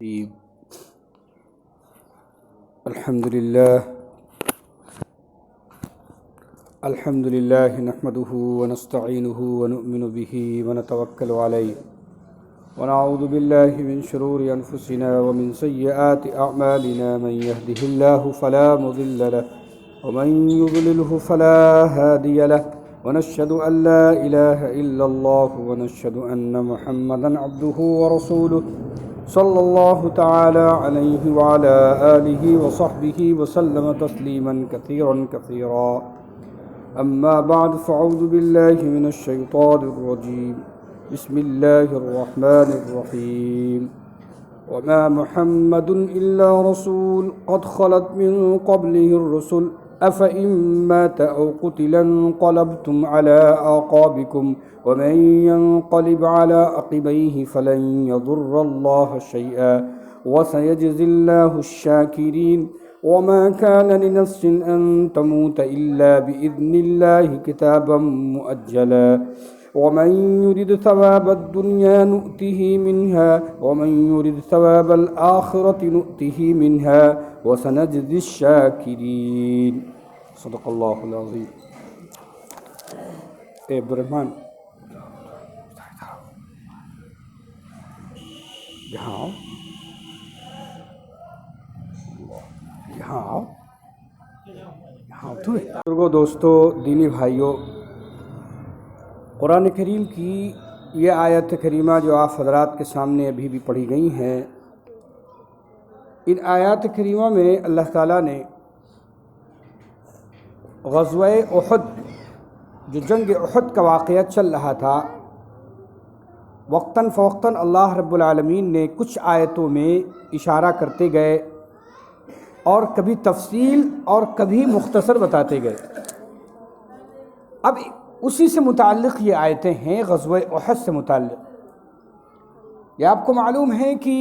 طيب. الحمد لله نحمده ونستعينه ونؤمن به ونتوكل عليه ونعوذ بالله من شرور أنفسنا ومن سيئات أعمالنا من يهده الله فلا مضل له ومن يضلله فلا هادي له ونشهد أن لا إله إلا الله ونشهد أن محمدا عبده ورسوله صلى الله تعالى عليه وعلى آله وصحبه وسلم تسليما كثيرا أما بعد فأعوذ بالله من الشيطان الرجيم بسم الله الرحمن الرحيم وما محمد إلا رسول قد خلت من قبله الرسل أفإن مات أو قتل انقلبتم على أعقابكم ومن ينقلب على عقبيه فلن يضر الله شيئا وسيجزي الله الشاكرين وما كان لنفس أن تموت إلا بإذن الله كتابا مؤجلا ومن يرد ثواب الدنيا نؤته منها ومن يرد ثواب الآخرة نؤته منها وسنجزي الشاكرين صدق اللہ العظیم. عبد الرحمن یہاں بزرگوں، دوستوں، دینی بھائیوں، قرآن کریم کی یہ آیت کریمہ جو آپ حضرات کے سامنے ابھی بھی پڑھی گئی ہیں، ان آیات کریمہ میں اللہ تعالیٰ نے غزوہ احد، جو جنگ احد کا واقعہ چل رہا تھا، وقتاً فوقتاً اللہ رب العالمین نے کچھ آیتوں میں اشارہ کرتے گئے اور کبھی تفصیل اور کبھی مختصر بتاتے گئے. اب اسی سے متعلق یہ آیتیں ہیں، غزوہ احد سے متعلق. یہ آپ کو معلوم ہے کہ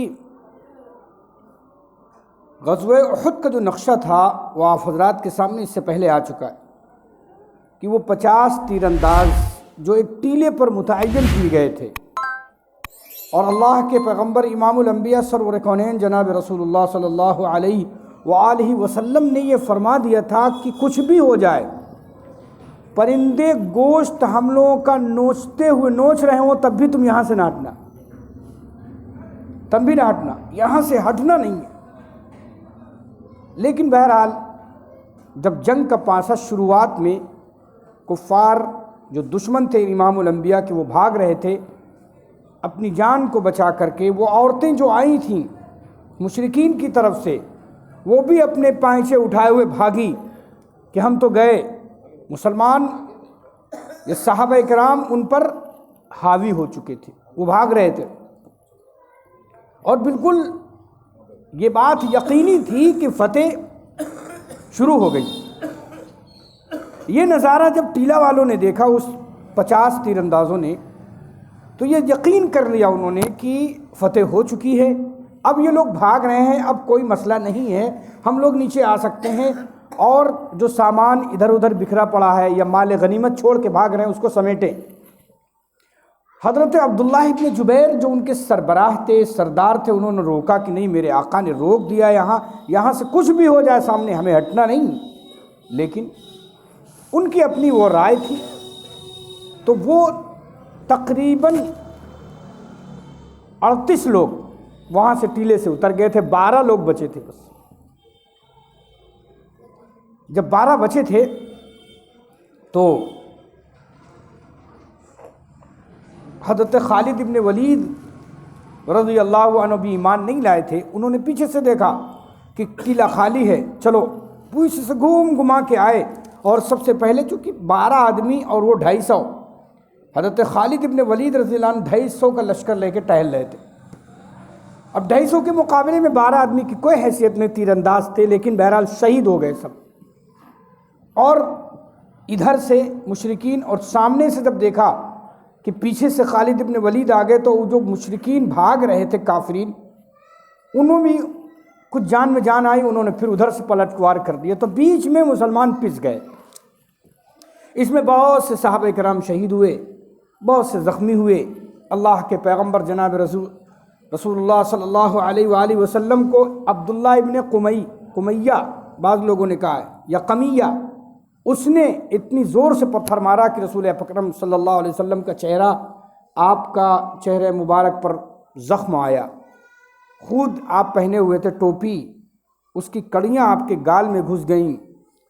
غزوہ احد کا جو نقشہ تھا وہ آپ حضرات کے سامنے اس سے پہلے آ چکا ہے کہ وہ 50 تیر انداز جو ایک ٹیلے پر متعین کیے گئے تھے، اور اللہ کے پیغمبر امام الانبیاء سرور کونین جناب رسول اللہ صلی اللہ علیہ وآلہ وسلم نے یہ فرما دیا تھا کہ کچھ بھی ہو جائے، پرندے گوشت ہم لوگوں کا نوچتے ہوئے نوچ رہے ہوں تب بھی تم یہاں سے نہ ہٹنا، تب بھی نہ ہٹنا، یہاں سے ہٹنا نہیں ہے. لیکن بہرحال جب جنگ کا پانسا شروعات میں کفار جو دشمن تھے امام الانبیاء کے، وہ بھاگ رہے تھے اپنی جان کو بچا کر کے. وہ عورتیں جو آئی تھیں مشرکین کی طرف سے، وہ بھی اپنے پائچے اٹھائے ہوئے بھاگی کہ ہم تو گئے. مسلمان یہ صحابہ کرام ان پر حاوی ہو چکے تھے، وہ بھاگ رہے تھے، اور بالکل یہ بات یقینی تھی کہ فتح شروع ہو گئی. یہ نظارہ جب ٹیلا والوں نے دیکھا، اس 50 تیر اندازوں نے، تو یہ یقین کر لیا انہوں نے کہ فتح ہو چکی ہے. اب یہ لوگ بھاگ رہے ہیں، اب کوئی مسئلہ نہیں ہے، ہم لوگ نیچے آ سکتے ہیں اور جو سامان ادھر ادھر بکھرا پڑا ہے یا مال غنیمت چھوڑ کے بھاگ رہے ہیں اس کو سمیٹیں. حضرت عبداللہ ابن جبیر جو ان کے سربراہ تھے، سردار تھے، انہوں نے روکا کہ نہیں، میرے آقا نے روک دیا، یہاں سے کچھ بھی ہو جائے سامنے ہمیں ہٹنا نہیں. لیکن ان کی اپنی وہ رائے تھی. تو وہ تقریباً 38 لوگ وہاں سے ٹیلے سے اتر گئے تھے، 12 لوگ بچے تھے بس. جب 12 بچے تھے تو حضرت خالد ابن ولید رضی اللہ عنہ بھی ایمان نہیں لائے تھے. انہوں نے پیچھے سے دیکھا کہ قلعہ خالی ہے، چلو پیچھے سے گھوم گھما کے آئے، اور سب سے پہلے چونکہ 12 آدمی اور وہ 250، حضرت خالد ابن ولید رضی اللہ عنہ 250 کا لشکر لے کے ٹہل رہے تھے. اب 250 کے مقابلے میں 12 آدمی کی کوئی حیثیت نہیں، تیر انداز تھے، لیکن بہرحال شہید ہو گئے سب. اور ادھر سے مشرکین، اور سامنے سے جب دیکھا کہ پیچھے سے خالد ابن ولید آ گئے، تو جو مشرکین بھاگ رہے تھے کافرین، انہوں بھی کچھ جان میں جان آئی، انہوں نے پھر ادھر سے پلٹوار کر دیا. تو بیچ میں مسلمان پس گئے. اس میں بہت سے صحابہ کرام شہید ہوئے، بہت سے زخمی ہوئے. اللہ کے پیغمبر جناب رسول رسول اللہ صلی اللہ علیہ وآلہ وسلم کو عبداللہ ابن قمیہ بعض لوگوں نے کہا ہے یا قمیہ، اس نے اتنی زور سے پتھر مارا کہ رسول اکرم صلی اللہ علیہ وسلم کا چہرہ، آپ کا چہرہ مبارک پر زخم آیا، خود آپ پہنے ہوئے تھے ٹوپی، اس کی کڑیاں آپ کے گال میں گھس گئیں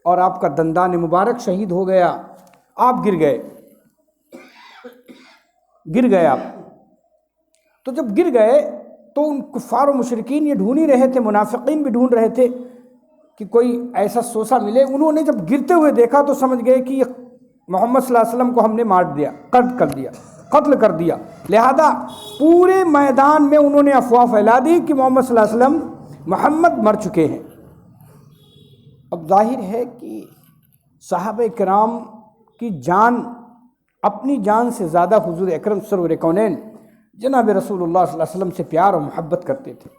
اور آپ کا دندان مبارک شہید ہو گیا، آپ گر گئے آپ۔ تو جب گر گئے تو ان کفار و مشرکین یہ ڈھونڈ ہی رہے تھے، منافقین بھی ڈھونڈ رہے تھے کہ کوئی ایسا سوسا ملے۔ انہوں نے جب گرتے ہوئے دیکھا تو سمجھ گئے کہ یہ محمد صلی اللہ علیہ وسلم کو ہم نے مار دیا، قتل کر دیا، لہذا پورے میدان میں انہوں نے افواہ پھیلا دی کہ محمد صلی اللہ علیہ وسلم محمد مر چکے ہیں۔ اب ظاہر ہے کہ صحابہ کرام کی جان، اپنی جان سے زیادہ حضور اکرم سرور کونین جناب رسول اللہ صلی اللہ علیہ وسلم سے پیار و محبت کرتے تھے،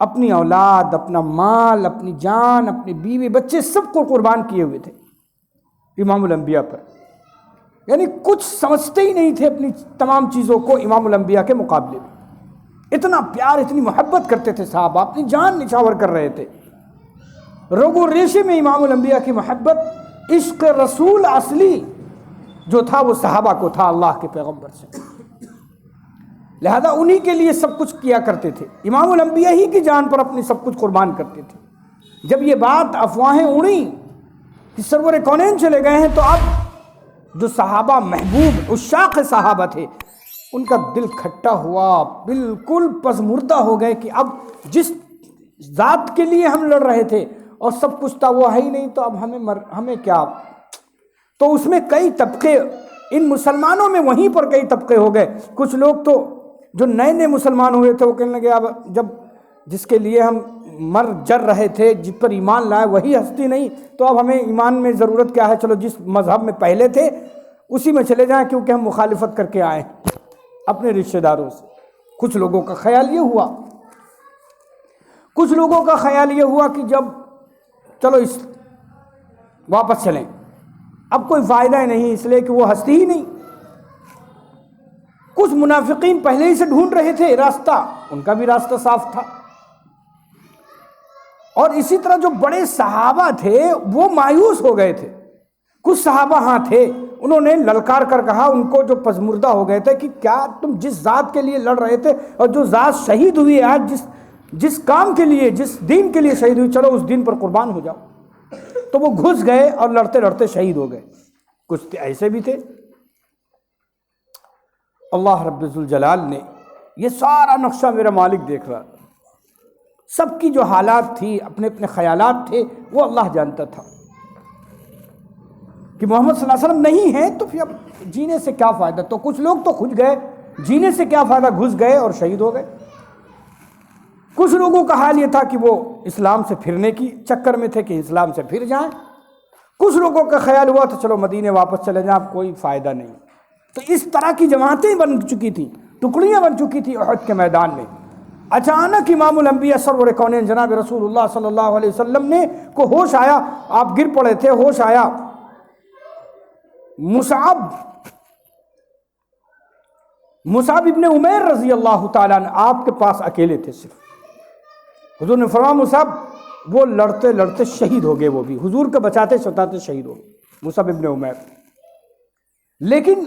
اپنی اولاد، اپنا مال، اپنی جان، اپنی بیوی بچے سب کو قربان کیے ہوئے تھے امام الانبیاء پر، یعنی کچھ سمجھتے ہی نہیں تھے اپنی تمام چیزوں کو امام الانبیاء کے مقابلے میں۔ اتنا پیار، اتنی محبت کرتے تھے صحابہ، اپنی جان نچھاور کر رہے تھے۔ رگو ریشے میں امام الانبیاء کی محبت، عشق رسول اصلی جو تھا وہ صحابہ کو تھا اللہ کے پیغمبر سے، لہذا انہی کے لیے سب کچھ کیا کرتے تھے، امام الانبیاء ہی کی جان پر اپنی سب کچھ قربان کرتے تھے۔ جب یہ بات افواہیں اڑیں کہ سرور کونین چلے گئے ہیں تو اب جو صحابہ محبوب عشاق صحابہ تھے ان کا دل کھٹا ہوا، بالکل پسمردہ ہو گئے کہ اب جس ذات کے لیے ہم لڑ رہے تھے اور سب کچھ تھا وہ ہے ہی نہیں، تو اب ہمیں کیا۔ تو اس میں کئی طبقے، ان مسلمانوں میں وہیں پر کئی طبقے ہو گئے۔ کچھ لوگ تو جو نئے نئے مسلمان ہوئے تھے وہ کہنے لگے اب جب جس کے لیے ہم مر جر رہے تھے، جس پر ایمان لائے وہی ہستی نہیں، تو اب ہمیں ایمان میں ضرورت کیا ہے، چلو جس مذہب میں پہلے تھے اسی میں چلے جائیں کیونکہ ہم مخالفت کر کے آئے اپنے رشتہ داروں سے۔ کچھ لوگوں کا خیال یہ ہوا کہ جب چلو اس واپس چلیں، اب کوئی فائدہ ہی نہیں، اس لیے کہ وہ ہستی ہی نہیں۔ کچھ منافقین پہلے ہی سے ڈھونڈ رہے تھے راستہ، ان کا بھی راستہ صاف تھا، اور اسی طرح جو بڑے صحابہ تھے وہ مایوس ہو گئے تھے۔ کچھ صحابہ ہاں تھے، انہوں نے للکار کر کہا ان کو جو پسمردہ ہو گئے تھے کہ کیا تم جس ذات کے لیے لڑ رہے تھے اور جو ذات شہید ہوئی آج، جس کام کے لیے، جس دین کے لیے شہید ہوئی، چلو اس دین پر قربان ہو جاؤ۔ تو وہ گھس گئے اور لڑتے لڑتے شہید ہو گئے۔ کچھ ایسے بھی تھے۔ اللہ رب ذوالجلال نے یہ سارا نقشہ میرا مالک دیکھ رہا، سب کی جو حالات تھی، اپنے اپنے خیالات تھے، وہ اللہ جانتا تھا کہ محمد صلی اللہ علیہ وسلم نہیں ہیں تو پھر اب جینے سے کیا فائدہ۔ تو کچھ لوگ تو کھج گئے، جینے سے کیا فائدہ، گھس گئے اور شہید ہو گئے۔ کچھ لوگوں کا حال یہ تھا کہ وہ اسلام سے پھرنے کی چکر میں تھے کہ اسلام سے پھر جائیں۔ کچھ لوگوں کا خیال ہوا تو چلو مدینے واپس چلے جائیں، اب کوئی فائدہ نہیں۔ تو اس طرح کی جماعتیں بن چکی تھیں، ٹکڑیاں بن چکی تھیں احد کے میدان میں۔ اچانک امام الانبیاء سرور کونین جناب رسول اللہ صلی اللہ علیہ وسلم نے کو ہوش آیا، آپ گر پڑے تھے، ہوش آیا۔ مصعب ابن عمیر رضی اللہ تعالیٰ عنہ آپ کے پاس اکیلے تھے صرف۔ حضور نے فرمایا مصعب، وہ لڑتے لڑتے شہید ہو گئے، وہ بھی حضور کو بچاتے ستاتے شہید ہو گئے مصعب ابن عمیر۔ لیکن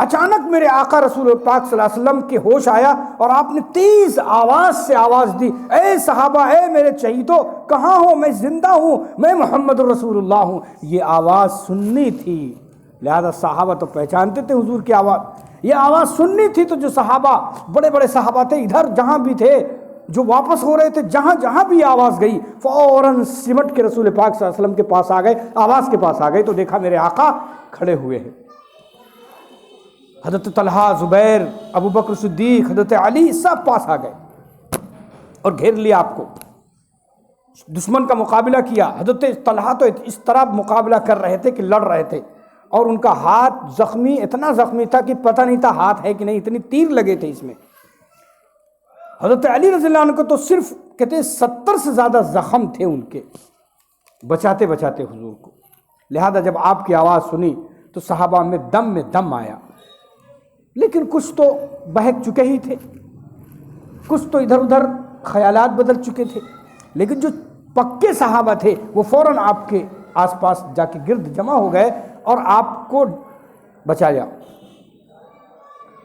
اچانک میرے آقا رسول پاک صلی اللہ علیہ وسلم کے ہوش آیا اور آپ نے تیز آواز سے آواز دی، اے صحابہ، اے میرے شہیدوں، کہاں ہو؟ میں زندہ ہوں، میں محمد رسول اللہ ہوں۔ یہ آواز سننی تھی، لہذا صحابہ تو پہچانتے تھے حضور کی آواز، یہ آواز سننی تھی۔ تو جو صحابہ، بڑے بڑے صحابہ تھے، ادھر جہاں بھی تھے، جو واپس ہو رہے تھے، جہاں جہاں بھی آواز گئی فوراً سمٹ کے رسول پاک صلی اللہ علیہ وسلم کے پاس آ گئے، آواز کے پاس آ گئے تو دیکھا میرے آقا کھڑے ہوئے ہیں۔ حضرت طلحہ، زبیر، ابو بکر صدیق، حضرت علی سب پاس آ گئے اور گھیر لیا آپ کو، دشمن کا مقابلہ کیا۔ حضرت طلحہ تو اس طرح مقابلہ کر رہے تھے کہ لڑ رہے تھے، اور ان کا ہاتھ زخمی، اتنا زخمی تھا کہ پتہ نہیں تھا ہاتھ ہے کہ نہیں، اتنی تیر لگے تھے اس میں۔ حضرت علی رضی اللہ عنہ کو تو صرف کہتے 70 سے زیادہ زخم تھے ان کے، بچاتے بچاتے حضور کو۔ لہذا جب آپ کی آواز سنی تو صحابہ میں دم آیا، لیکن کچھ تو بہک چکے ہی تھے۔ کچھ تو ادھر ادھر خیالات بدل چکے تھے، لیکن جو پکے صحابہ تھے وہ فوراً آپ کے آس پاس جا کے گرد جمع ہو گئے اور آپ کو بچایا۔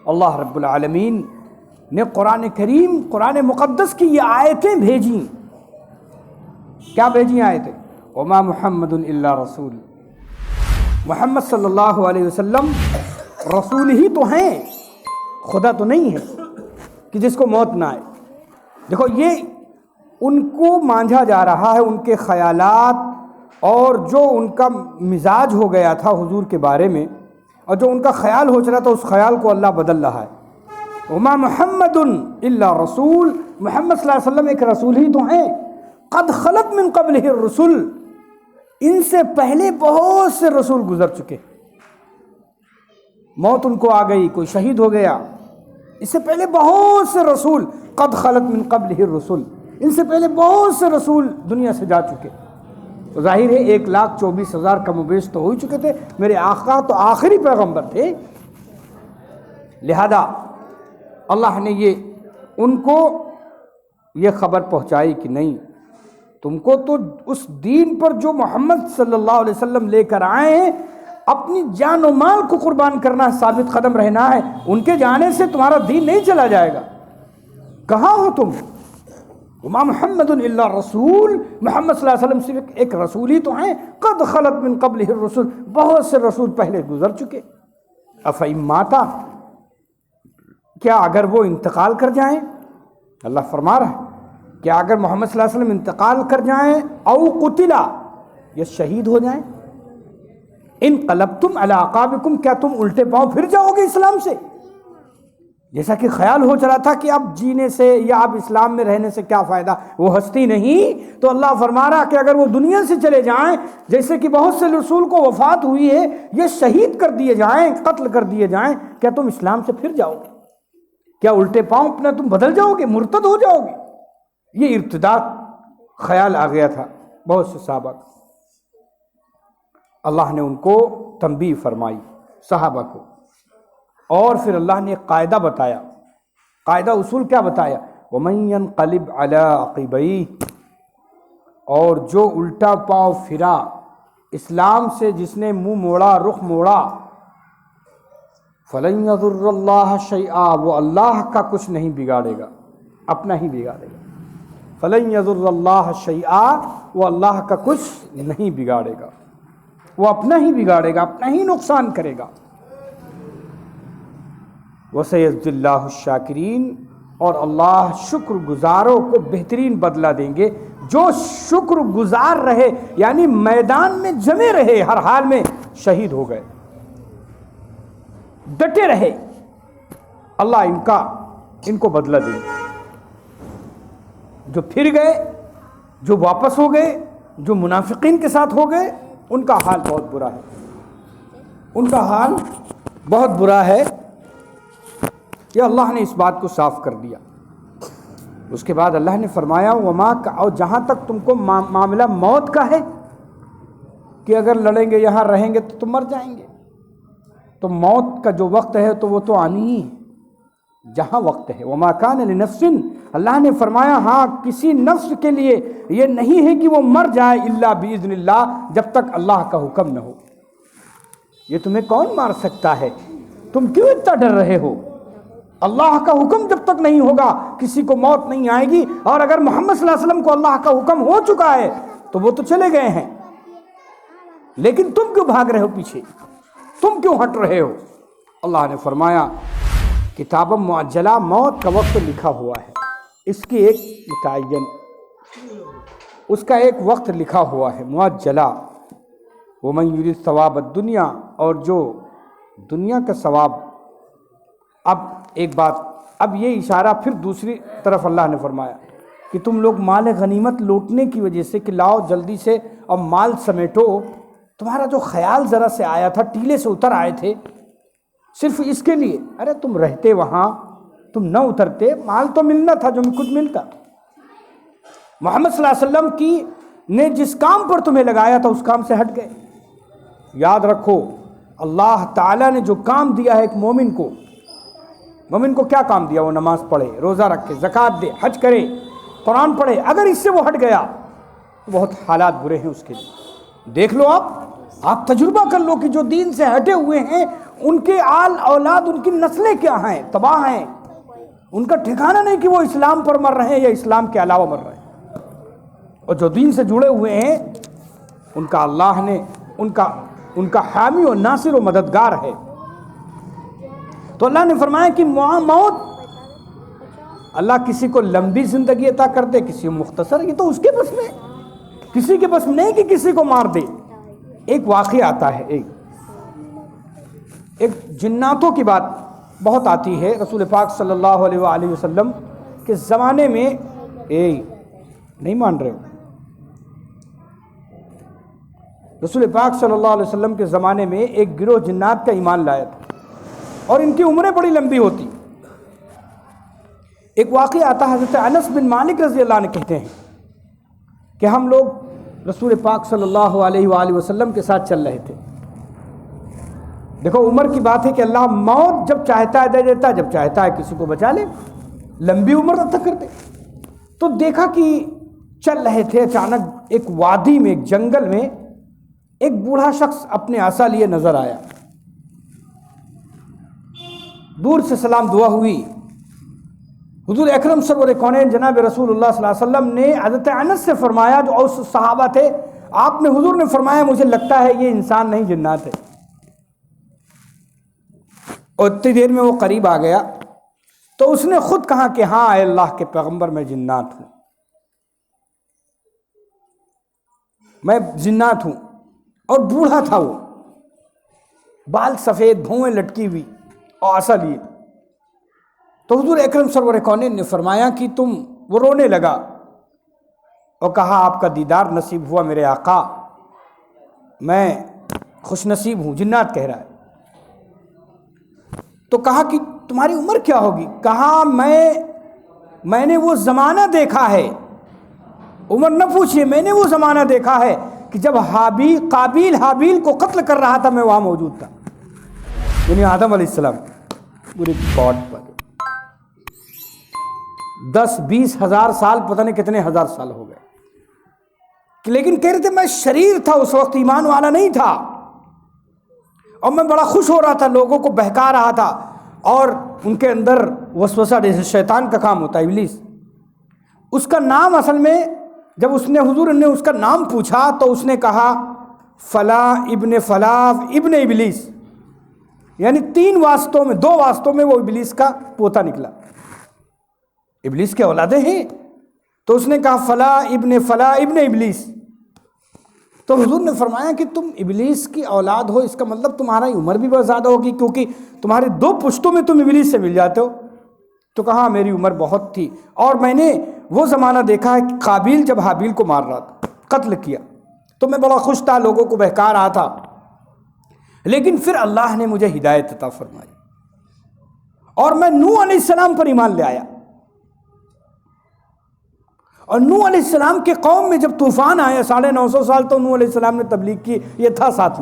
اللہ رب العالمین نے قرآن کریم، قرآن مقدس کی یہ آیتیں بھیجیں۔ کیا بھیجیں آیتیں؟ وما محمد الا رسول، محمد صلی اللہ علیہ وسلم رسول ہی تو ہیں، خدا تو نہیں ہے کہ جس کو موت نہ آئے۔ دیکھو یہ ان کو مانجھا جا رہا ہے، ان کے خیالات اور جو ان کا مزاج ہو گیا تھا حضور کے بارے میں، اور جو ان کا خیال ہو چلا تھا، اس خیال کو اللہ بدل رہا ہے۔ وما محمد الا رسول، محمد صلی اللہ علیہ وسلم ایک رسول ہی تو ہیں، قد خلت من قبلہ الرسل، ان سے پہلے بہت سے رسول گزر چکے، موت ان کو آ گئی، کوئی شہید ہو گیا، اس سے پہلے بہت سے رسول، قد خلت من قبلہ الرسل، ان سے پہلے بہت سے رسول دنیا سے جا چکے۔ تو ظاہر ہے 1,24,000 کم و بیش تو ہو ہی چکے تھے، میرے آقا تو آخری پیغمبر تھے، لہذا اللہ نے ان کو یہ خبر پہنچائی کہ نہیں، تم کو تو اس دین پر جو محمد صلی اللہ علیہ وسلم لے کر آئے ہیں اپنی جان و مال کو قربان کرنا ہے، ثابت قدم رہنا ہے، ان کے جانے سے تمہارا دین نہیں چلا جائے گا۔ کہاں ہو تم؟ وما محمد الا رسول، محمد صلی اللہ علیہ وسلم صرف ایک رسول ہی تو ہیں، قد خلت من قبلہ الرسل، بہت سے رسول پہلے گزر چکے۔ افئن ماتا، کیا اگر وہ انتقال کر جائیں، اللہ فرما رہا ہے کہ اگر محمد صلی اللہ علیہ وسلم انتقال کر جائیں، او قتلا، یا شہید ہو جائیں، انقلبتم علی اعقابکم، کیا تم الٹے پاؤں پھر جاؤ گے اسلام سے؟ جیسا کہ خیال ہو چلا تھا کہ اب جینے سے یا اب اسلام میں رہنے سے کیا فائدہ، وہ ہستی نہیں، تو اللہ فرما رہا کہ اگر وہ دنیا سے چلے جائیں، جیسے کہ بہت سے رسول کو وفات ہوئی ہے، یہ شہید کر دیے جائیں، قتل کر دیے جائیں، کیا تم اسلام سے پھر جاؤ گے؟ کیا الٹے پاؤں اپنا تم بدل جاؤ گے، مرتد ہو جاؤ گے؟ یہ ارتداد خیال آ گیا تھا بہت سے صحابہ کا۔ اللہ نے ان کو تنبیہ فرمائی صحابہ کو، اور پھر اللہ نے ایک قاعدہ بتایا، قاعدہ اصول کیا بتایا؟ وَمَن يَنْقَلِبْ عَلَىٰ عَقِبَيْهِ، اور جو الٹا پاؤں پھرا اسلام سے، جس نے منہ موڑا، رخ موڑا، فَلَن يَضُرَّ اللَّهَ شَيْئًا، وہ اللہ کا کچھ نہیں بگاڑے گا، اپنا ہی بگاڑے گا۔ فَلَن يَضُرَّ اللَّهَ شَيْئًا، وہ اللہ کا کچھ نہیں بگاڑے گا، وہ اپنا ہی بگاڑے گا، اپنا ہی نقصان کرے گا۔ وَسَيَجْزِي اللَّهُ الشَّاكِرِينَ، اور اللہ شکر گزاروں کو بہترین بدلہ دیں گے۔ جو شکر گزار رہے، یعنی میدان میں جمے رہے، ہر حال میں شہید ہو گئے، ڈٹے رہے، اللہ ان کو بدلہ دیں گے۔ جو پھر گئے، جو واپس ہو گئے، جو منافقین کے ساتھ ہو گئے، ان کا حال بہت برا ہے، ان کا حال بہت برا ہے۔ یہ اللہ نے اس بات کو صاف کر دیا۔ اس کے بعد اللہ نے فرمایا وما، اور جہاں تک تم کو معاملہ موت کا ہے کہ اگر لڑیں گے، یہاں رہیں گے تو تم مر جائیں گے، تو موت کا جو وقت ہے تو وہ تو آنی ہی ہے، جہاں وقت ہے۔ وما کان لنفس، اللہ نے فرمایا ہاں کسی نفس کے لیے یہ نہیں ہے کہ وہ مر جائے الا باذن اللہ، جب تک اللہ کا حکم نہ ہو۔ یہ تمہیں کون مار سکتا ہے؟ تم کیوں اتنا ڈر رہے ہو؟ اللہ کا حکم جب تک نہیں ہوگا کسی کو موت نہیں آئے گی، اور اگر محمد صلی اللہ علیہ وسلم کو اللہ کا حکم ہو چکا ہے تو وہ تو چلے گئے ہیں، لیکن تم کیوں بھاگ رہے ہو پیچھے، تم کیوں ہٹ رہے ہو؟ اللہ نے فرمایا کتاب معجلہ، موت کا وقت لکھا ہوا ہے، اس کی ایک متعین، اس کا ایک وقت لکھا ہوا ہے، معجلہ۔ ومن یرید ثواب الدنیا، اور جو دنیا کا ثواب۔ اب ایک بات، اب یہ اشارہ پھر دوسری طرف اللہ نے فرمایا کہ تم لوگ مال غنیمت لوٹنے کی وجہ سے کہ لاؤ جلدی سے اور مال سمیٹو، تمہارا جو خیال ذرا سے آیا تھا، ٹیلے سے اتر آئے تھے صرف اس کے لیے، ارے تم رہتے وہاں، تم نہ اترتے، مال تو ملنا تھا جو کچھ ملتا۔ محمد صلی اللہ علیہ وسلم کی نے جس کام پر تمہیں لگایا تھا اس کام سے ہٹ گئے۔ یاد رکھو اللہ تعالیٰ نے جو کام دیا ہے ایک مومن کو، مومن کو کیا کام دیا؟ وہ نماز پڑھے، روزہ رکھے، زکوٰۃ دے، حج کرے، قرآن پڑھے۔ اگر اس سے وہ ہٹ گیا تو بہت حالات برے ہیں اس کے لیے۔ دیکھ لو، آپ تجربہ کر لو کہ جو دین سے ہٹے ہوئے ہیں ان کے آل اولاد، ان کی نسلیں کیا ہیں، تباہ ہیں۔ ان کا ٹھکانہ نہیں کہ وہ اسلام پر مر رہے ہیں یا اسلام کے علاوہ مر رہے ہیں۔ اور جو دین سے جڑے ہوئے ہیں ان کا اللہ نے ان کا حامی و ناصر و مددگار ہے۔ تو اللہ نے فرمایا کہ موت، اللہ کسی کو لمبی زندگی عطا کر دے، کسی کو مختصر، یہ تو اس کے بس میں، کسی کے بس میں نہیں کہ کسی کو مار دے۔ ایک واقعہ آتا ہے، ایک جناتوں کی بات بہت آتی ہے رسول پاک صلی اللہ علیہ وآلہ وسلم کے زمانے میں۔ نہیں مان رہے ہو؟ رسول پاک صلی اللہ علیہ وسلم کے زمانے میں ایک گروہ جنات کا ایمان لایا تھا اور ان کی عمریں بڑی لمبی ہوتی۔ ایک واقعہ آتا ہے، حضرت انس بن مالک رضی اللہ عنہ کہتے ہیں کہ ہم لوگ رسول پاک صلی اللہ علیہ وآلہ وسلم کے ساتھ چل رہے تھے۔ دیکھو عمر کی بات ہے کہ اللہ موت جب چاہتا ہے دے دیتا ہے، جب چاہتا ہے کسی کو بچا لے، لمبی عمر عطا کر دے۔ تو دیکھا کہ چل رہے تھے، اچانک ایک وادی میں، ایک جنگل میں ایک بوڑھا شخص اپنے عصا لیے نظر آیا۔ دور سے سلام دعا ہوئی۔ حضور اکرم سرور کونین جناب رسول اللہ صلی اللہ علیہ وسلم نے حضرت انس سے فرمایا، جو اس صحابہ تھے، آپ نے حضور نے فرمایا مجھے لگتا ہے یہ انسان نہیں جنات ہے۔ اور اتنی دیر میں وہ قریب آ گیا تو اس نے خود کہا کہ ہاں اے اللہ کے پیغمبر، میں جنات ہوں، میں جنات ہوں۔ اور بوڑھا تھا، وہ بال سفید، بھویں لٹکی ہوئی اور عصا لیے۔ تو حضور اکرم سرور کونین نے فرمایا کہ وہ رونے لگا اور کہا آپ کا دیدار نصیب ہوا میرے آقا، میں خوش نصیب ہوں، جنات کہہ رہا ہے۔ تو کہا کہ تمہاری عمر کیا ہوگی؟ کہا میں نے وہ زمانہ دیکھا ہے، عمر نہ پوچھئے، میں نے وہ زمانہ دیکھا ہے کہ جب قابیل حابیل کو قتل کر رہا تھا، میں وہاں موجود تھا، یعنی آدم علیہ السلام پورے گاڈ پر 10-20 ہزار سال، پتہ نہیں کتنے ہزار سال ہو گئے، لیکن کہہ رہے تھے میں شریر تھا اس وقت، ایمان والا نہیں تھا، اور میں بڑا خوش ہو رہا تھا، لوگوں کو بہکا رہا تھا، اور ان کے اندر وسوسہ، جیسے شیطان کا کام ہوتا ہے، ابلیس۔ اس کا نام اصل میں جب حضور نے اس کا نام پوچھا تو اس نے کہا فلاں ابن فلاں ابن ابلیس، یعنی 2 واسطوں میں وہ ابلیس کا پوتا نکلا، ابلیس کے اولادیں ہیں۔ تو اس نے کہا فلاں ابن ابلیس۔ تو حضور نے فرمایا کہ تم ابلیس کی اولاد ہو، اس کا مطلب تمہاری عمر بھی بہت زیادہ ہوگی، کیونکہ تمہارے 2 پشتوں میں تم ابلیس سے مل جاتے ہو۔ تو کہا میری عمر بہت تھی، اور میں نے وہ زمانہ دیکھا ہے کہ قابیل جب حابیل کو مار رہا تھا، قتل کیا، تو میں بڑا خوش تھا، لوگوں کو بہکا رہا تھا، لیکن پھر اللہ نے مجھے ہدایت عطا فرمائی اور میں نوح علیہ السلام پر ایمان لے آیا۔ اور نوح علیہ السلام کے قوم میں جب طوفان آیا، 950 سال تو نوح علیہ السلام نے تبلیغ کی، یہ تھا ساتھ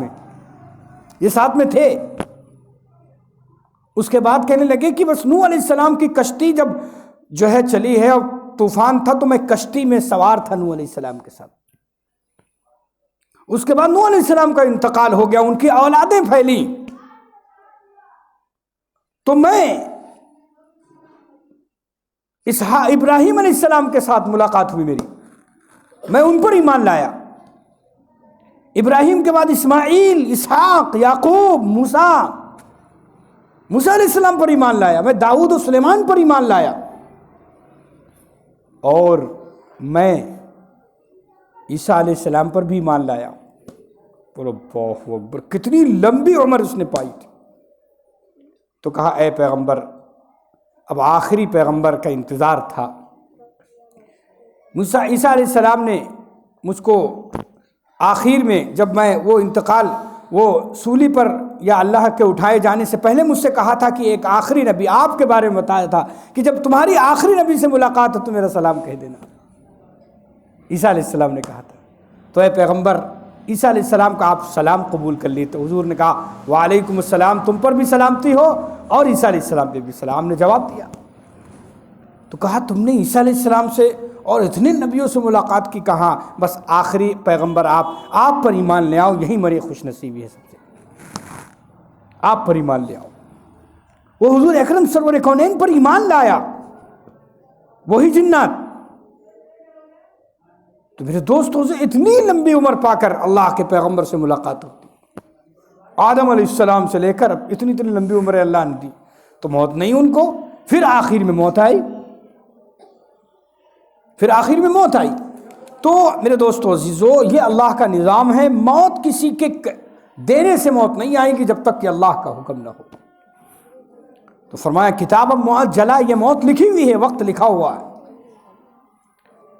میں تھے۔ اس کے بعد کہنے لگے کہ بس نوح علیہ السلام کی کشتی جب جو ہے چلی ہے اور طوفان تھا، تو میں کشتی میں سوار تھا نوح علیہ السلام کے ساتھ۔ اس کے بعد نوح علیہ السلام کا انتقال ہو گیا، ان کی اولادیں پھیلی، تو میں ابراہیم علیہ السلام کے ساتھ ملاقات ہوئی میری، میں ان پر ایمان لایا۔ ابراہیم کے بعد اسماعیل، اسحاق، یعقوب، موسیٰ علیہ السلام پر ایمان لایا، میں داؤد و سلیمان پر ایمان لایا، اور میں عیسیٰ علیہ السلام پر بھی ایمان لایا۔ بولو اللہ اکبر، کتنی لمبی عمر اس نے پائی تھی۔ تو کہا اے پیغمبر، اب آخری پیغمبر کا انتظار تھا۔ عیسیٰ علیہ السلام نے مجھ کو آخر میں جب میں وہ سولی پر یا اللہ کے اٹھائے جانے سے پہلے مجھ سے کہا تھا کہ ایک آخری نبی آپ کے بارے میں بتایا تھا کہ جب تمہاری آخری نبی سے ملاقات ہو تو میرا سلام کہہ دینا، عیسیٰ علیہ السلام نے کہا تھا۔ تو اے پیغمبر، عیسیٰ علیہ السلام کا آپ سلام قبول کر لیے۔ تو حضور نے کہا وعلیکم السلام، تم پر بھی سلامتی ہو اور عیسیٰ علیہ السلام پہ بھی سلام نے جواب دیا۔ تو کہا تم نے عیسیٰ علیہ السلام سے اور اتنے نبیوں سے ملاقات کی، کہاں بس آخری پیغمبر آپ پر ایمان لے آؤ، یہی میری خوش نصیبی ہے، سب سے آپ پر ایمان لے آؤ۔ وہ حضور اکرم سرور کونین پر ایمان لایا، وہی جنات۔ تو میرے دوستوں سے اتنی لمبی عمر پا کر اللہ کے پیغمبر سے ملاقات ہوتی، آدم علیہ السلام سے لے کر اب اتنی لمبی عمر اللہ نے دی، تو موت نہیں ان کو، پھر آخر میں موت آئی، تو میرے دوستو عزیزو یہ اللہ کا نظام ہے، موت کسی کے دینے سے موت نہیں آئے گی جب تک کہ اللہ کا حکم نہ ہو۔ تو فرمایا کتاب معجلہ، یہ موت لکھی ہوئی ہے، وقت لکھا ہوا ہے۔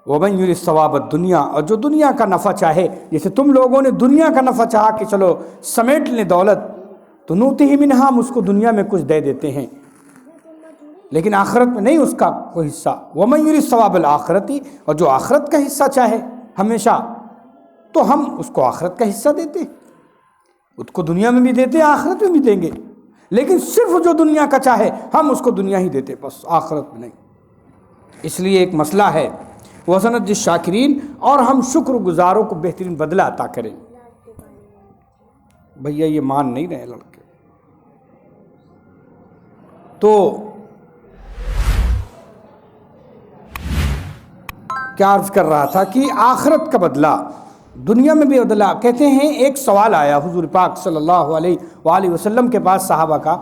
وَمَن يُرِدْ ثَوَابَ الدُّنْيَا، اور جو دنیا کا نفع چاہے، جیسے تم لوگوں نے دنیا کا نفع چاہا کہ چلو سمیٹ لیں دولت، تو نُؤْتِهِ مِنْهَا، ہم اس کو دنیا میں کچھ دے دیتے ہیں، لیکن آخرت میں نہیں اس کا کوئی حصہ۔ وَمَن يُرِدْ ثَوَابَ الْآخِرَةِ، اور جو آخرت کا حصہ چاہے ہمیشہ، تو ہم اس کو آخرت کا حصہ دیتے ہیں، اس کو دنیا میں بھی دیتے ہیں، آخرت میں بھی دیں گے، لیکن صرف جو دنیا کا چاہے ہم اس کو دنیا ہی دیتے، بس آخرت میں نہیں۔ اس لیے ایک مسئلہ ہے وَسَنَجْزِي الشَّاكِرِينَ، اور ہم شکر گزاروں کو بہترین بدلہ عطا کریں۔ بھیا یہ مان نہیں رہے لڑکے، تو کیا عرض کر رہا تھا کہ آخرت کا بدلہ دنیا میں بھی بدلہ۔ کہتے ہیں ایک سوال آیا حضور پاک صلی اللہ علیہ وآلہ وسلم کے پاس صحابہ کا،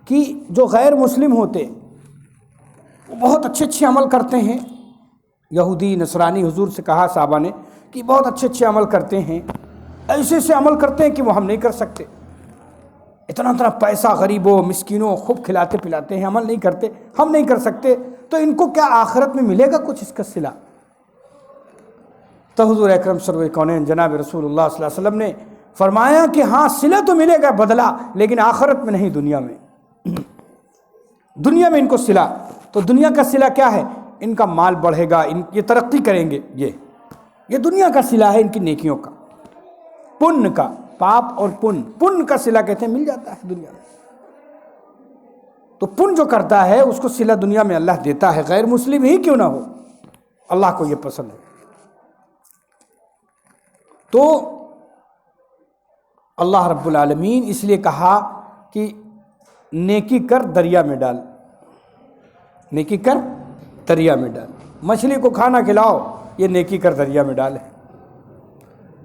کہ جو غیر مسلم ہوتے وہ بہت اچھے عمل کرتے ہیں، یہودی نصرانی، حضور سے کہا صحابہ نے کہ بہت اچھے عمل کرتے ہیں، ایسے عمل کرتے ہیں کہ وہ ہم نہیں کر سکتے، اتنا پیسہ غریبوں مسکینوں خوب کھلاتے پلاتے ہیں، عمل نہیں کرتے، ہم نہیں کر سکتے، تو ان کو کیا آخرت میں ملے گا کچھ اس کا صلہ؟ تو حضور اکرم سرور کونین جناب رسول اللہ صلی اللہ علیہ وسلم نے فرمایا کہ ہاں صلہ تو ملے گا بدلہ، لیکن آخرت میں نہیں، دنیا میں۔ دنیا میں ان کو صلہ، تو دنیا کا صلہ کیا ہے؟ ان کا مال بڑھے گا، یہ ترقی کریں گے، یہ دنیا کا صلہ ہے ان کی نیکیوں کا، پن کا، پاپ اور پن کا صلہ کہتے ہیں مل جاتا ہے دنیا میں۔ تو پن جو کرتا ہے اس کو صلہ دنیا میں اللہ دیتا ہے، غیر مسلم ہی کیوں نہ ہو، اللہ کو یہ پسند ہے۔ تو اللہ رب العالمین اس لیے کہا کہ نیکی کر دریا میں ڈال، نیکی کر دریا میں ڈال، مچھلی کو کھانا کھلاؤ، یہ نیکی کر دریا میں ڈال ہے۔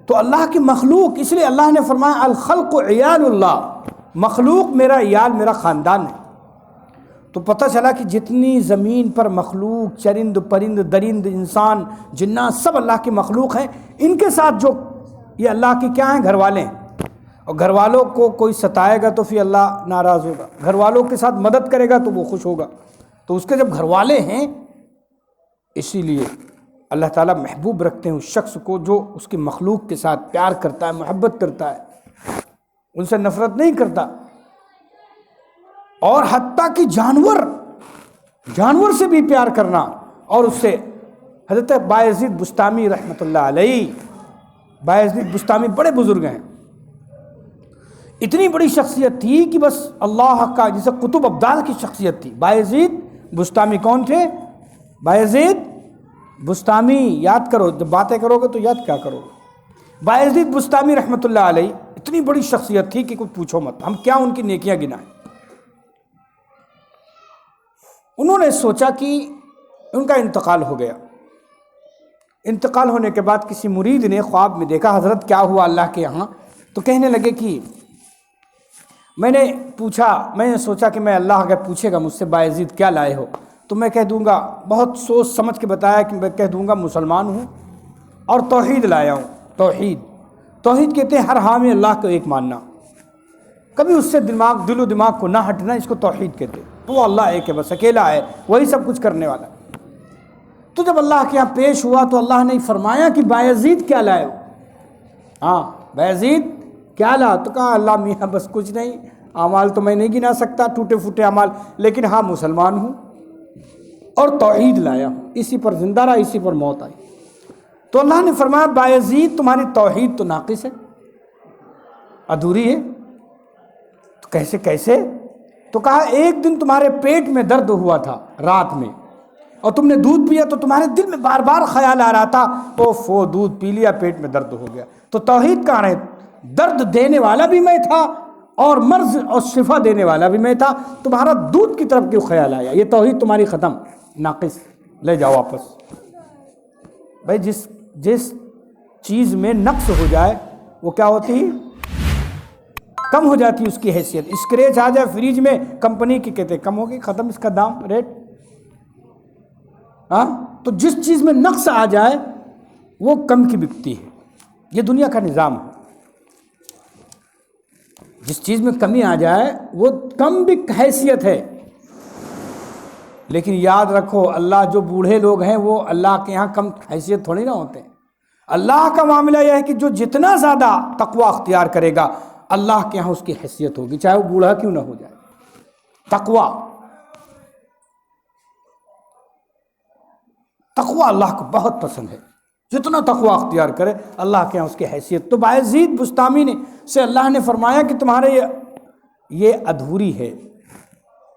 تو اللہ کی مخلوق، اس لیے اللہ نے فرمایا الخلق عیال اللہ، مخلوق میرا عیال، میرا خاندان ہے۔ تو پتہ چلا کہ جتنی زمین پر مخلوق، چرند پرند درند انسان جنات، سب اللہ کی مخلوق ہیں، ان کے ساتھ جو یہ اللہ کے کیا ہیں؟ گھر والے ہیں، اور گھر والوں کو کوئی ستائے گا تو پھر اللہ ناراض ہوگا، گھر والوں کے ساتھ مدد کرے گا تو وہ خوش ہوگا، تو اس کے جب گھر والے ہیں، اسی لیے اللہ تعالیٰ محبوب رکھتے ہیں اس شخص کو جو اس کی مخلوق کے ساتھ پیار کرتا ہے، محبت کرتا ہے، ان سے نفرت نہیں کرتا۔ اور حتیٰ کہ جانور سے بھی پیار کرنا، اور اس سے حضرت بایزید بسطامی رحمۃ اللہ علیہ، بایزید بسطامی بڑے بزرگ ہیں، اتنی بڑی شخصیت تھی کہ بس اللہ کا جیسے قطب ابدال کی شخصیت تھی۔ بایزید بسطامی کون تھے؟ بایزید بسطامی، یاد کرو، جب باتیں کرو گے تو یاد کیا کرو گے؟ بایزید بسطامی رحمۃ اللہ علیہ اتنی بڑی شخصیت تھی کہ کچھ پوچھو مت، ہم کیا ان کی نیکیاں گنائیں۔ انہوں نے سوچا کہ ان کا انتقال ہو گیا، انتقال ہونے کے بعد کسی مرید نے خواب میں دیکھا حضرت کیا ہوا اللہ کے یہاں، تو کہنے لگے کہ میں نے سوچا کہ میں اللہ اگر پوچھے گا مجھ سے بایزید کیا لائے ہو، تو میں کہہ دوں گا، بہت سوچ سمجھ کے بتایا کہ میں کہہ دوں گا مسلمان ہوں اور توحید لایا ہوں۔ توحید کہتے ہیں ہر حامی اللہ کو ایک ماننا، کبھی اس سے دل و دماغ کو نہ ہٹنا، اس کو توحید کہتے ہیں۔ تو وہ اللہ ایک ہے، بس اکیلا ہے، وہی سب کچھ کرنے والا ہے۔ تو جب اللہ کے یہاں پیش ہوا تو اللہ نے فرمایا کہ بایزید کیا لائے ہو؟ ہاں بایزید کیا لا؟ تو کہا اللہ میاں بس کچھ نہیں، اعمال تو میں نہیں گنا سکتا، ٹوٹے پھوٹے اعمال، لیکن ہاں مسلمان ہوں اور توحید لایا ہوں، اسی پر زندہ رہا، اسی پر موت آئی۔ تو اللہ نے فرمایا بایزید تمہاری توحید تو ناقص ہے، ادھوری ہے۔ تو کیسے؟ تو کہا ایک دن تمہارے پیٹ میں درد ہوا تھا رات میں، اور تم نے دودھ پیا تو تمہارے دل میں بار بار خیال آ رہا تھا اوف وہ دودھ پی لیا پیٹ میں درد ہو گیا۔ تو توحید کہاں ہے؟ درد دینے والا بھی میں تھا اور مرض اور شفا دینے والا بھی میں تھا، تمہارا دودھ کی طرف کیوں خیال آیا؟ یہ توحید تمہاری ختم، ناقص، لے جاؤ واپس۔ بھائی جس چیز میں نقص ہو جائے وہ کیا ہوتی ہے؟ کم ہو جاتی ہے اس کی حیثیت۔ اسکریچ آ جائے فریج میں، کمپنی کی کہتے کم ہوگی، ختم اس کا دام، ریٹ۔ ہاں، تو جس چیز میں نقص آ جائے وہ کم کی بکتی ہے، یہ دنیا کا نظام ہے۔ جس چیز میں کمی آ جائے وہ کم بک حیثیت ہے۔ لیکن یاد رکھو اللہ جو بوڑھے لوگ ہیں وہ اللہ کے ہاں کم حیثیت تھوڑی نہ ہوتے ہیں۔ اللہ کا معاملہ یہ ہے کہ جو جتنا زیادہ تقوی اختیار کرے گا اللہ کے ہاں اس کی حیثیت ہوگی، چاہے وہ بوڑھا کیوں نہ ہو جائے۔ تقوی اللہ کو بہت پسند ہے، جتنا تقوی اختیار کرے اللہ کے ہاں اس کی حیثیت۔ تو بایزید بستامی سے اللہ نے فرمایا کہ تمہارے یہ ادھوری ہے،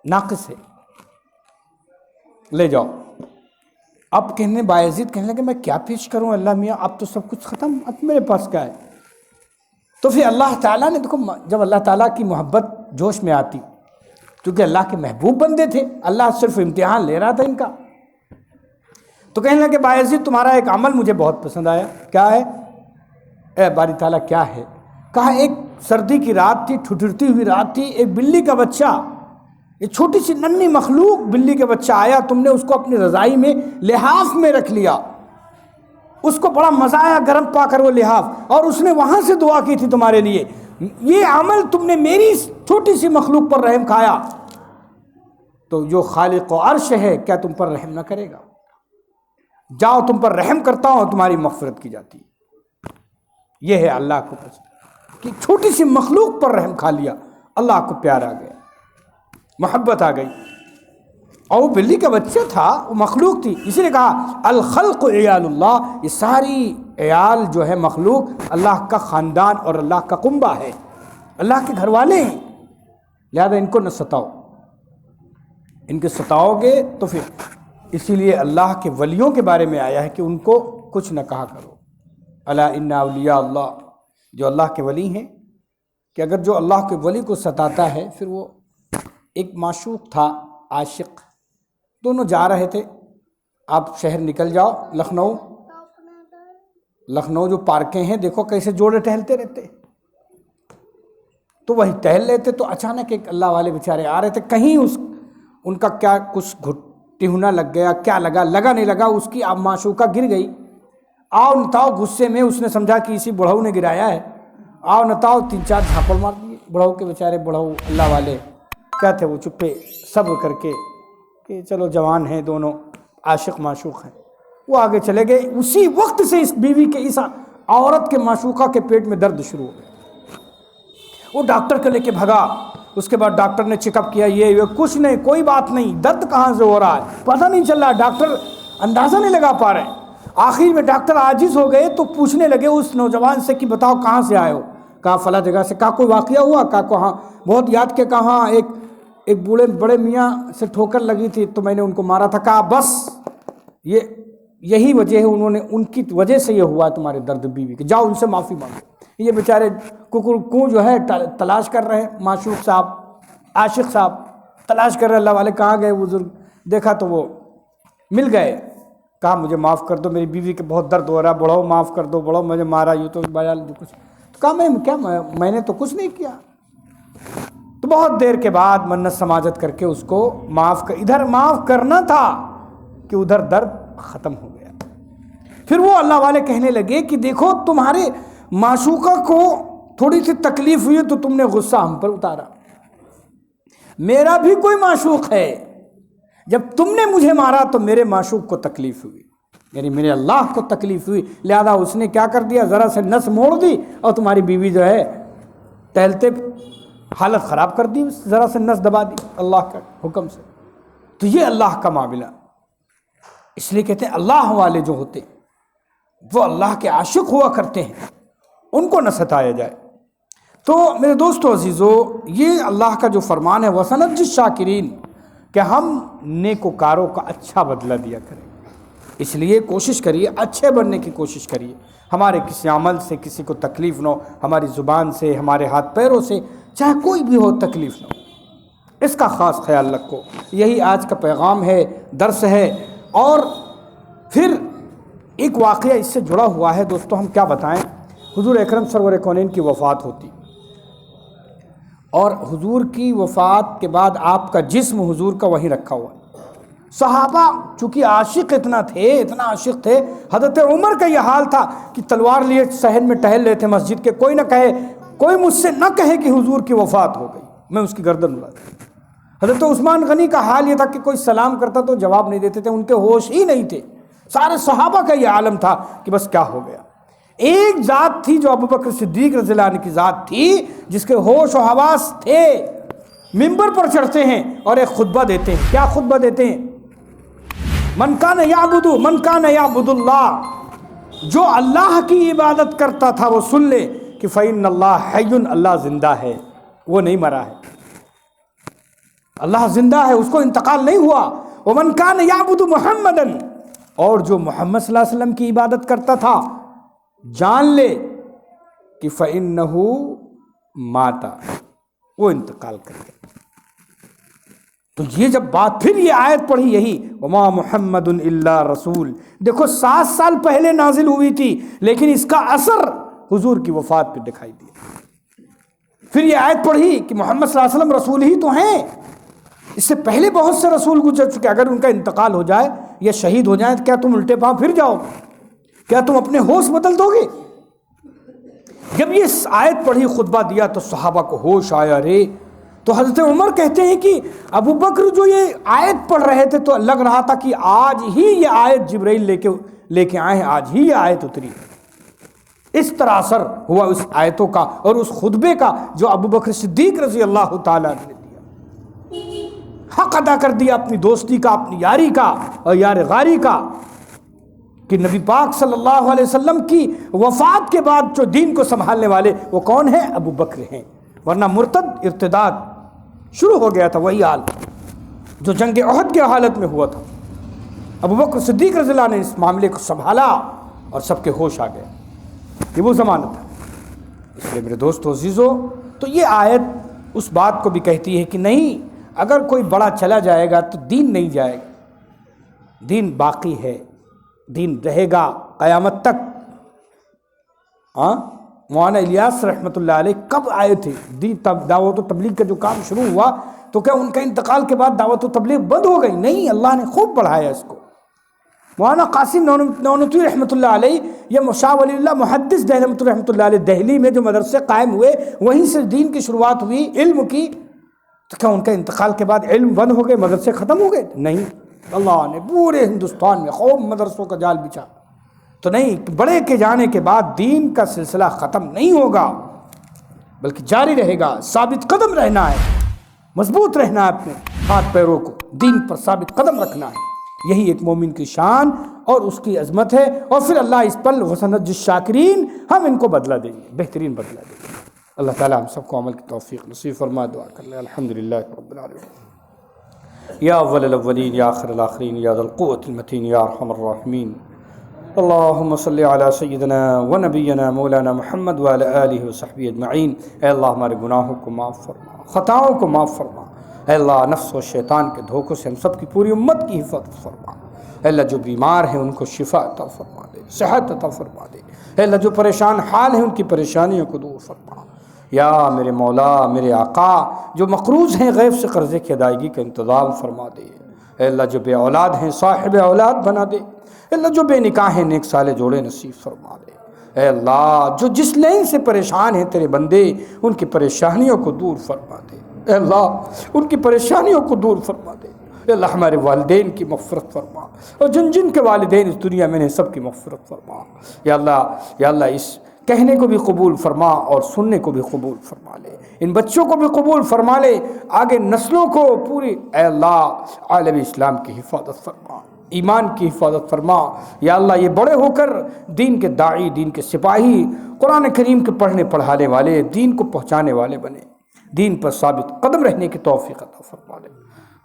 ناقص ہے، لے جاؤ۔ اب بایزید کہنے لگے میں کیا پیش کروں اللہ میاں، اب تو سب کچھ ختم، اب میرے پاس کیا ہے؟ تو پھر اللہ تعالیٰ نے دیکھو، جب اللہ تعالیٰ کی محبت جوش میں آتی، کیونکہ اللہ کے محبوب بندے تھے، اللہ صرف امتحان لے رہا تھا ان کا، تو کہنے لگے بایزید تمہارا ایک عمل مجھے بہت پسند آیا۔ کیا ہے؟ اے باری تعالیٰ کیا ہے؟ کہا ایک سردی کی رات تھی، ٹھٹرتی ہوئی رات تھی، ایک بلی کا بچہ، یہ چھوٹی سی ننھی مخلوق بلی کا بچہ آیا، تم نے اس کو اپنی رضائی میں لحاف میں رکھ لیا، اس کو بڑا مزہ آیا گرم پا کر وہ لحاف، اور اس نے وہاں سے دعا کی تھی تمہارے لیے۔ یہ عمل تم نے میری چھوٹی سی مخلوق پر رحم کھایا، تو جو خالق و عرش ہے کیا تم پر رحم نہ کرے گا؟ جاؤ تم پر رحم کرتا ہوں، تمہاری مغفرت کی جاتی ہے۔ یہ ہے اللہ کو پسند کہ چھوٹی سی مخلوق پر رحم کھا لیا، اللہ کو پیار آ گیا، محبت آ گئی۔ اور وہ بلی کا بچہ تھا، وہ مخلوق تھی، اسی لیے کہا الخلق عیال اللہ، یہ ساری عیال جو ہے مخلوق اللہ کا خاندان اور اللہ کا کنبہ ہے، اللہ کے گھر والے ہیں، لہذا ان کو نہ ستاؤ، ان کے ستاؤ گے تو پھر اسی لیے اللہ کے ولیوں کے بارے میں آیا ہے کہ ان کو کچھ نہ کہا کرو۔ الا ان اولیاء اللہ، جو اللہ کے ولی ہیں، کہ اگر جو اللہ کے ولی کو ستاتا ہے، پھر وہ ایک معشوق تھا، عاشق، دونوں جا رہے تھے، آپ شہر نکل جاؤ، لکھنؤ جو پارکیں ہیں دیکھو کیسے جوڑے ٹہلتے رہتے، تو وہی ٹہل لیتے، تو اچانک ایک اللہ والے بیچارے آ رہے تھے، کہیں ان کا کیا کچھ ٹہنا لگ گیا، کیا لگا نہیں لگا، اس کی معشوقہ گر گئی، آؤ نتاؤ، غصے میں اس نے سمجھا کہ اسی بڑھؤ نے گرایا ہے، آؤ نتاؤ، 3-4 جھاپڑ مار دیے بڑھؤ کے، بیچارے بڑھؤ اللہ والے کیا تھے، وہ چپے صبر کر کے کہ چلو جوان ہیں دونوں، عاشق معشوق ہیں، وہ آگے چلے گئے۔ اسی وقت سے اس بیوی کے، اس عورت کے معشوقہ کے پیٹ میں درد شروع ہو گیا، وہ ڈاکٹر کو لے کے بھگا، اس کے بعد ڈاکٹر نے چیک اپ کیا، یہ کچھ نہیں، کوئی بات نہیں، درد کہاں سے ہو رہا ہے پتہ نہیں چل رہا، ڈاکٹر اندازہ نہیں لگا پا رہے۔ آخر میں ڈاکٹر عاجز ہو گئے تو پوچھنے لگے اس نوجوان سے کہ بتاؤ کہاں سے آئے ہو؟ کہا فلاں جگہ سے۔ کہا کوئی واقعہ ہوا؟ کہا کہاں، بہت یاد کے، کہاں ایک بڑے میاں سے ٹھوکر لگی تھی تو میں نے ان کو مارا تھا۔ کہا بس یہی وجہ ہے، ان کی وجہ سے یہ ہوا تمہارے درد بیوی کے، جاؤ ان سے معافی مانگو۔ یہ بیچارے ککر جو ہے تلاش کر رہے ہیں، معشوق صاحب، عاشق صاحب تلاش کر رہے، اللہ والے کہاں گئے بزرگ، دیکھا تو وہ مل گئے۔ کہا مجھے معاف کر دو، میری بیوی کے بہت درد ہو رہا ہے، بڑھو معاف کر دو، بڑھو مجھے مارا، یوں تو کچھ، تو کہا میں نے تو کچھ نہیں کیا۔ تو بہت دیر کے بعد منت سماجت کر کے اس کو ادھر معاف کرنا تھا کہ ادھر درد ختم ہو گیا۔ پھر وہ اللہ والے کہنے لگے کہ دیکھو تمہارے معشوقہ کو تھوڑی سی تکلیف ہوئی تو تم نے غصہ ہم پر اتارا، میرا بھی کوئی معشوق ہے، جب تم نے مجھے مارا تو میرے معشوق کو تکلیف ہوئی، میرے اللہ کو تکلیف ہوئی، لہذا اس نے کیا کر دیا، ذرا سے نس موڑ دی اور تمہاری بیوی جو ہے ٹہلتے حالت خراب کر دی، ذرا سے نس دبا دی اللہ کا حکم سے۔ تو یہ اللہ کا معاملہ، اس لیے کہتے ہیں اللہ والے جو ہوتے وہ اللہ کے عاشق ہوا کرتے ہیں، ان کو نہ ستایا جائے۔ تو میرے دوستو عزیزو، یہ اللہ کا جو فرمان ہے وَسَنَجِّ الشَّاكِرِينَ کہ ہم نیکوکاروں کا اچھا بدلہ دیا کریں. اس لیے کوشش کریے، اچھے بننے کی کوشش کریے. ہمارے کسی عمل سے کسی کو تکلیف نہ ہو، ہماری زبان سے، ہمارے ہاتھ پیروں سے، چاہے کوئی بھی ہو تکلیف نہ ہو، اس کا خاص خیال رکھو. یہی آج کا پیغام ہے، درس ہے. اور پھر ایک واقعہ اس سے جڑا ہوا ہے دوستو، ہم کیا بتائیں. حضور اکرم سرور کونین کی وفات ہوتی، اور حضور کی وفات کے بعد آپ کا جسم حضور کا وہیں رکھا ہوا. صحابہ چونکہ عاشق اتنا عاشق تھے، حضرت عمر کا یہ حال تھا کہ تلوار لیے صحن میں ٹہل رہے تھے مسجد کے، کوئی مجھ سے نہ کہے کہ حضور کی وفات ہو گئی، میں اس کی گردن اڑا دوں. حضرت عثمان غنی کا حال یہ تھا کہ کوئی سلام کرتا تو جواب نہیں دیتے تھے، ان کے ہوش ہی نہیں تھے. سارے صحابہ کا یہ عالم تھا کہ بس کیا ہو گیا. ایک ذات تھی جو ابوبکر صدیق رضی اللہ عنہ کی ذات تھی، جس کے ہوش و حواس تھے. منبر پر چڑھتے ہیں اور ایک خطبہ دیتے ہیں. کیا خطبہ دیتے ہیں؟ من کان یعبد اللہ، جو اللہ کی عبادت کرتا تھا وہ سن لے کہ فإن اللہ حی، اللہ زندہ ہے، وہ نہیں مرا ہے، اللہ زندہ ہے، اس کو انتقال نہیں ہوا. ومن کان یعبد محمدا، اور جو محمد صلی اللہ علیہ وسلم کی عبادت کرتا تھا جان لے کہ فإنہ مات، وہ انتقال کر گیا. تو یہ جب بات، پھر یہ آیت پڑھی یہی وما محمد الا رسول. دیکھو 7 سال پہلے نازل ہوئی تھی، لیکن اس کا اثر حضور کی وفات پہ دکھائی دیا. پھر یہ آیت پڑھی کہ محمد صلی اللہ علیہ وسلم رسول ہی تو ہیں. اس سے پہلے بہت سے رسول گزر چکے، اگر ان کا انتقال ہو جائے یا شہید ہو جائیں تو کیا تم الٹے پاؤں پھر جاؤ؟ کیا تم اپنے ہوش بدل دو گے؟ جب یہ آیت پڑھی، خطبہ دیا، تو صحابہ کو ہوش آیا. رے تو حضرت عمر کہتے ہیں کہ ابو بکر جو یہ آیت پڑھ رہے تھے تو لگ رہا تھا کہ آج ہی یہ آیت جبرائیل لے کے آئے ہیں، آج ہی یہ آیت اتری. اس طرح اثر ہوا اس آیتوں کا اور اس خطبے کا جو ابو بکر صدیق رضی اللہ تعالیٰ نے دیا. حق ادا کر دیا اپنی دوستی کا، اپنی یاری کا اور یار غاری کا، کہ نبی پاک صلی اللہ علیہ وسلم کی وفات کے بعد جو دین کو سنبھالنے والے وہ کون ہیں؟ ابو بکر ہیں. ورنہ مرتد ارتداد شروع ہو گیا تھا، وہی حال جو جنگ احد کے حالت میں ہوا تھا. ابو بکر صدیق رضی اللہ نے اس معاملے کو سنبھالا اور سب کے ہوش آ گئے. یہ وہ زمانہ تھا. اس لیے میرے دوستو عزیزو، تو یہ آیت اس بات کو بھی کہتی ہے کہ نہیں، اگر کوئی بڑا چلا جائے گا تو دین نہیں جائے گا، دین باقی ہے، دین رہے گا قیامت تک. مولانا الیاس رحمۃ اللہ علیہ کب آئے تھے؟ دعوت و تبلیغ کا جو کام شروع ہوا تو کیا ان کا انتقال کے بعد دعوت و تبلیغ بند ہو گئی؟ نہیں، اللہ نے خوب بڑھایا اس کو. مولانا قاسم نانوتوی رحمۃ اللہ علیہ یا شاہ ولی اللہ محدث دہلوی رحمۃ اللہ علیہ دہلی میں جو مدرسے قائم ہوئے وہیں سے دین کی شروعات ہوئی، علم کی. تو کیا ان کا انتقال کے بعد علم بند ہو گئے، مدرسے ختم ہو گئے؟ نہیں، اللہ نے پورے ہندوستان میں خوب مدرسوں کا جال بچھا. تو نہیں، بڑے کے جانے کے بعد دین کا سلسلہ ختم نہیں ہوگا بلکہ جاری رہے گا. ثابت قدم رہنا ہے، مضبوط رہنا ہے، اپنے ہاتھ پیروں کو دین پر ثابت قدم رکھنا ہے. یہی ایک مومن کی شان اور اس کی عظمت ہے. اور پھر اللہ اس پر وسنجزی الشاکرین، ہم ان کو بدلہ دیں گے، بہترین بدلہ دیں گے. اللہ تعالی ہم سب کو عمل کی توفیق نصیب فرما. دعا کر لیں. الحمدللہ رب العالمین، یا اول الاولین یا آخر الاخرین یا ذا القوة المتین یا ارحم الراحمین. اللہم صلی علی سیدنا و نبینا مولانا محمد وعلی آلہ وصحبہ اجمعین. اے اللہ ہمارے گناہوں کو معاف فرما، خطاؤں کو معاف فرما. اے اللہ نفس و شیطان کے دھوکوں سے ہم سب کی پوری امت کی حفاظت فرما. اے اللہ جو بیمار ہیں ان کو شفا عطا فرما دے، صحت عطا فرما دے. اے اللہ جو پریشان حال ہیں ان کی پریشانیوں کو دور فرما. یا میرے مولا، میرے آقا، جو مقروض ہیں غیب سے قرضے کی ادائیگی کا انتظام فرما دے. اے اللہ جو بے اولاد ہیں صاحب اولاد بنا دے. اے اللہ جو بے نکاح ہیں نیک سالے جوڑے نصیب فرما دے. اے اللہ جو جس لین سے پریشان ہیں تیرے بندے ان کی پریشانیوں کو دور فرما دے. اے اللہ ان کی پریشانیوں کو دور فرما دے. اے اللہ ہمارے والدین کی مغفرت فرما، اور جن جن کے والدین اس دنیا میں ہیں سب کی مغفرت فرما. یا اللہ اس کہنے کو بھی قبول فرما اور سننے کو بھی قبول فرما لے. ان بچوں کو بھی قبول فرما لے، آگے نسلوں کو پوری اے اللہ عالم اسلام کی حفاظت فرما. ایمان کی حفاظت فرما یا اللہ، یہ بڑے ہو کر دین کے داعی، دین کے سپاہی، قرآن کریم کے پڑھنے پڑھانے والے، دین کو پہنچانے والے بنے، دین پر ثابت قدم رہنے کی توفیق عطا فرما لے۔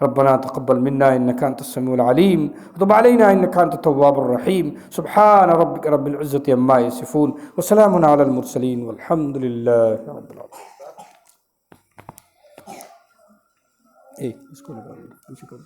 ربنا تقبل منا انك انت السميع العليم وتب علينا انك انت التواب الرحيم سبحان ربك رب العزة عما يصفون وسلام على المرسلين والحمد لله رب العالمين۔ اس کو لگا